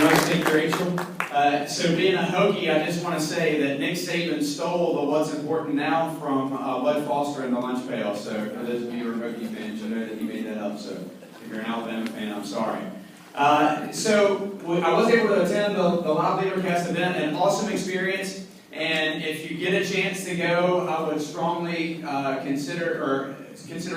much, Nick Rachel. So being a Hokie, I just want to say that Nick Saban stole the "What's Important Now" from Bud Foster in the lunch pail. So for those of you who are Hokie fans, you'll know that he made that up. So if you're an Alabama fan, I'm sorry. So I was able to attend the live Leadercast event, an awesome experience. And if you get a chance to go, I would strongly consider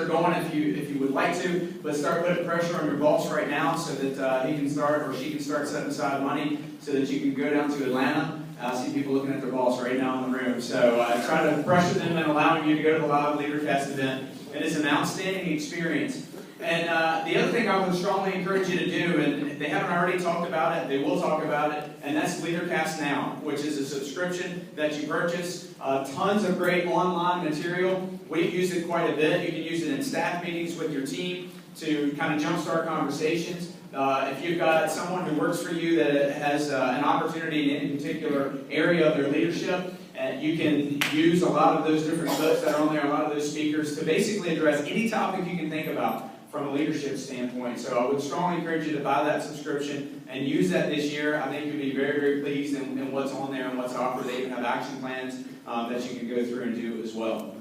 going if you would like to, but start putting pressure on your boss right now so that he can start or she can start setting aside money so that you can go down to Atlanta. I see people looking at their boss right now in the room. So try to pressure them and allowing you to go to the live Leadercast event. It is an outstanding experience. And the other thing I would strongly encourage you to do, and if they haven't already talked about it, they will talk about it, and that's Leadercast Now, which is a subscription that you purchase. Tons of great online material. We've used it quite a bit. You can use it in staff meetings with your team to kind of jumpstart conversations. If you've got someone who works for you that has an opportunity in any particular area of their leadership, you can use a lot of those different clips that are on there, a lot of those speakers, to basically address any topic you can think about from a leadership standpoint. So I would strongly encourage you to buy that subscription and use that this year. I think you'll be very, very pleased in what's on there and what's offered. They even have action plans that you can go through and do as well.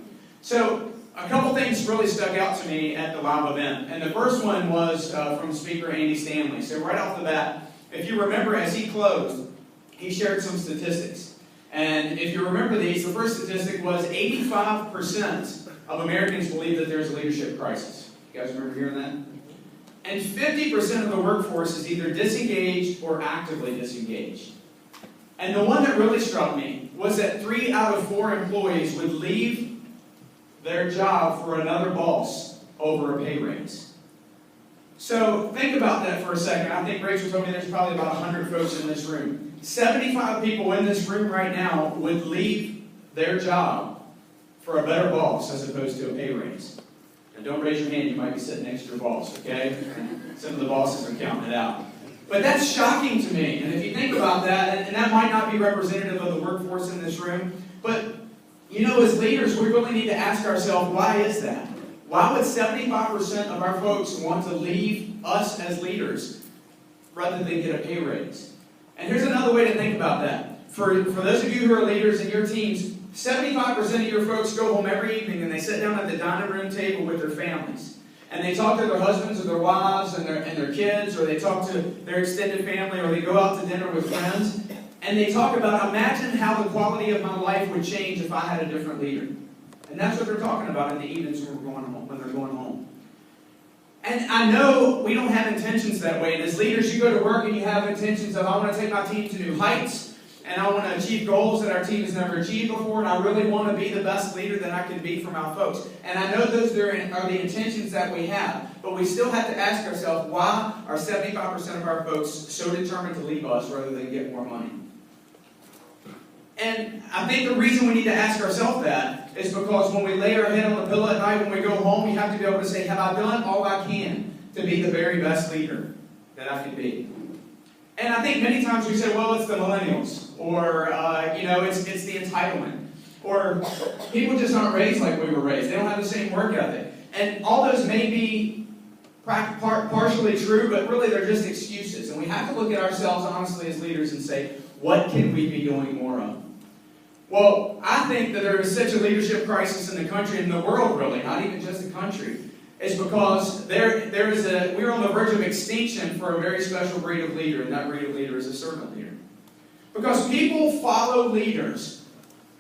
So a couple things really stuck out to me at the live event. And the first one was from speaker Andy Stanley. So right off the bat, if you remember as he closed, he shared some statistics. And if you remember these, the first statistic was 85% of Americans believe that there's a leadership crisis. You guys remember hearing that? And 50% of the workforce is either disengaged or actively disengaged. And the one that really struck me was that 3 out of 4 employees would leave their job for another boss over a pay raise. So think about that for a second. I think Rachel told me there's probably about 100 folks in this room. 75 people in this room right now would leave their job for a better boss as opposed to a pay raise. And don't raise your hand, you might be sitting next to your boss, okay? Some of the bosses are counting it out. But that's shocking to me. And if you think about that, and that might not be representative of the workforce in this room, but you know, as leaders, we really need to ask ourselves, why is that? Why would 75% of our folks want to leave us as leaders rather than get a pay raise? And here's another way to think about that. For those of you who are leaders in your teams, 75% of your folks go home every evening and they sit down at the dining room table with their families. And they talk to their husbands or their wives and their kids, or they talk to their extended family, or they go out to dinner with friends. And they talk about, imagine how the quality of my life would change if I had a different leader. And that's what they're talking about in the evenings when they're going home. And I know we don't have intentions that way. And as leaders, you go to work and you have intentions of, I want to take my team to new heights. And I want to achieve goals that our team has never achieved before. And I really want to be the best leader that I can be for my folks. And I know those are the intentions that we have. But we still have to ask ourselves, why are 75% of our folks so determined to leave us rather than get more money? And I think the reason we need to ask ourselves that is because when we lay our head on the pillow at night, when we go home, we have to be able to say, have I done all I can to be the very best leader that I can be? And I think many times we say, well, it's the millennials, or, it's the entitlement, or people just aren't raised like we were raised. They don't have the same work ethic. And all those may be partially true, but really they're just excuses. And we have to look at ourselves honestly as leaders and say, what can we be doing more of? Well, I think that there is such a leadership crisis in the country, in the world really, not even just the country, is because we're on the verge of extinction for a very special breed of leader, and that breed of leader is a servant leader. Because people follow leaders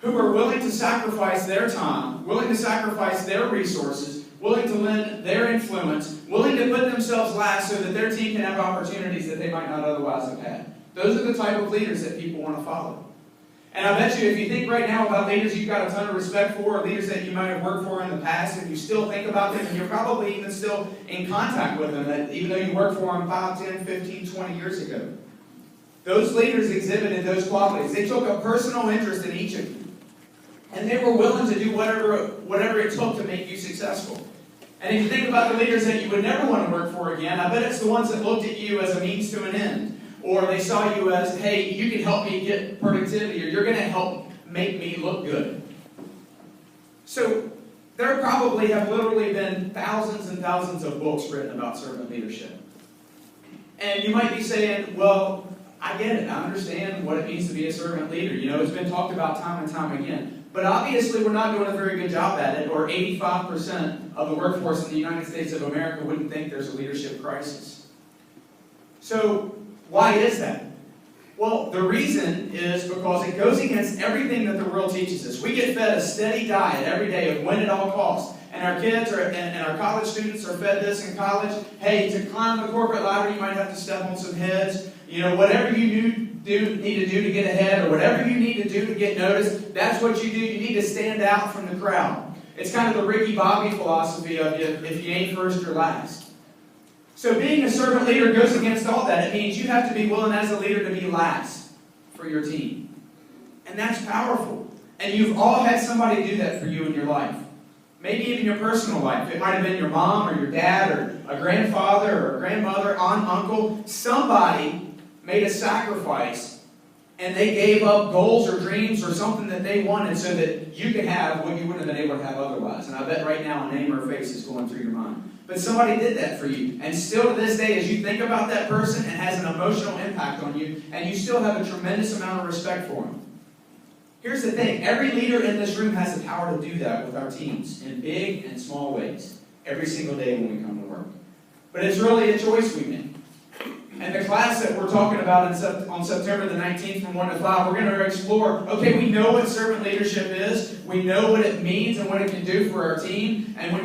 who are willing to sacrifice their time, willing to sacrifice their resources, willing to lend their influence, willing to put themselves last so that their team can have opportunities that they might not otherwise have had. Those are the type of leaders that people want to follow. And I bet you if you think right now about leaders you've got a ton of respect for, or leaders that you might have worked for in the past, and you still think about them, and you're probably even still in contact with them, even though you worked for them 5, 10, 15, 20 years ago. Those leaders exhibited those qualities. They took a personal interest in each of you. And they were willing to do whatever it took to make you successful. And if you think about the leaders that you would never want to work for again, I bet it's the ones that looked at you as a means to an end. Or they saw you as, hey, you can help me get productivity, or you're going to help make me look good. So there probably have literally been thousands and thousands of books written about servant leadership. And you might be saying, well, I get it. I understand what it means to be a servant leader. You know, it's been talked about time and time again. But obviously, we're not doing a very good job at it, or 85% of the workforce in the United States of America wouldn't think there's a leadership crisis. So, why is that? Well, the reason is because it goes against everything that the world teaches us. We get fed a steady diet every day of win at all costs. And our kids and our college students are fed this in college. Hey, to climb the corporate ladder, you might have to step on some heads. You know, whatever you need to do to get ahead, or whatever you need to do to get noticed, that's what you do. You need to stand out from the crowd. It's kind of the Ricky Bobby philosophy of if you ain't first, you're last. So being a servant leader goes against all that. It means you have to be willing as a leader to be last for your team. And that's powerful. And you've all had somebody do that for you in your life. Maybe even your personal life. It might have been your mom or your dad or a grandfather or a grandmother, aunt, uncle. Somebody made a sacrifice and they gave up goals or dreams or something that they wanted so that you could have what you wouldn't have been able to have otherwise. And I bet right now a name or face is going through your mind. But somebody did that for you. And still to this day, as you think about that person, it has an emotional impact on you, and you still have a tremendous amount of respect for them. Here's the thing. Every leader in this room has the power to do that with our teams in big and small ways every single day when we come to work. But it's really a choice we make. And the class that we're talking about on September the 19th from 1 to 5, we're going to explore, okay, we know what servant leadership is. We know what it means and what it can do for our team. And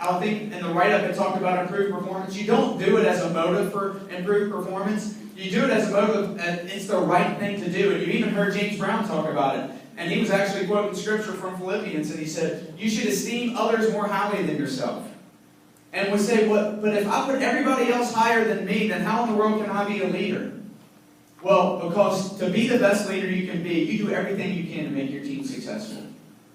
I think in the write-up it talked about improved performance. You don't do it as a motive for improved performance. You do it as a motive, and it's the right thing to do. And you even heard James Brown talk about it. And he was actually quoting scripture from Philippians, and he said, you should esteem others more highly than yourself. And we say, but if I put everybody else higher than me, then how in the world can I be a leader? Well, because to be the best leader you can be, you do everything you can to make your team successful.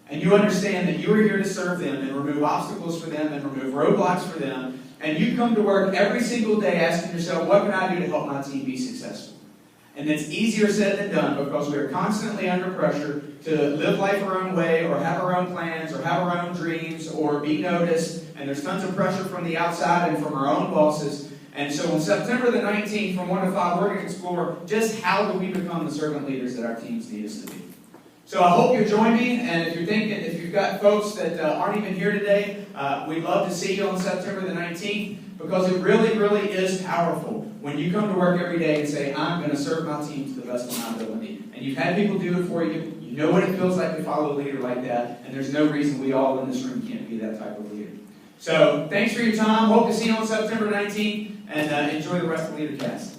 And you understand that you are here to serve them and remove obstacles for them and remove roadblocks for them. And you come to work every single day asking yourself, what can I do to help my team be successful? And it's easier said than done because we are constantly under pressure to live life our own way or have our own plans or have our own dreams or be noticed. And there's tons of pressure from the outside and from our own bosses. And so on September the 19th from 1 to 5, we're going to explore just how do we become the servant leaders that our teams need us to be. So I hope you'll join me. And if you've got folks that aren't even here today, we'd love to see you on September the 19th because it really, really is powerful when you come to work every day and say, I'm going to serve my team to the best of my ability. And you've had people do it for you. You know what it feels like to follow a leader like that. And there's no reason we all in this room can't be that type of leader. So thanks for your time. Hope to see you on September 19th. And enjoy the rest of Leadercast.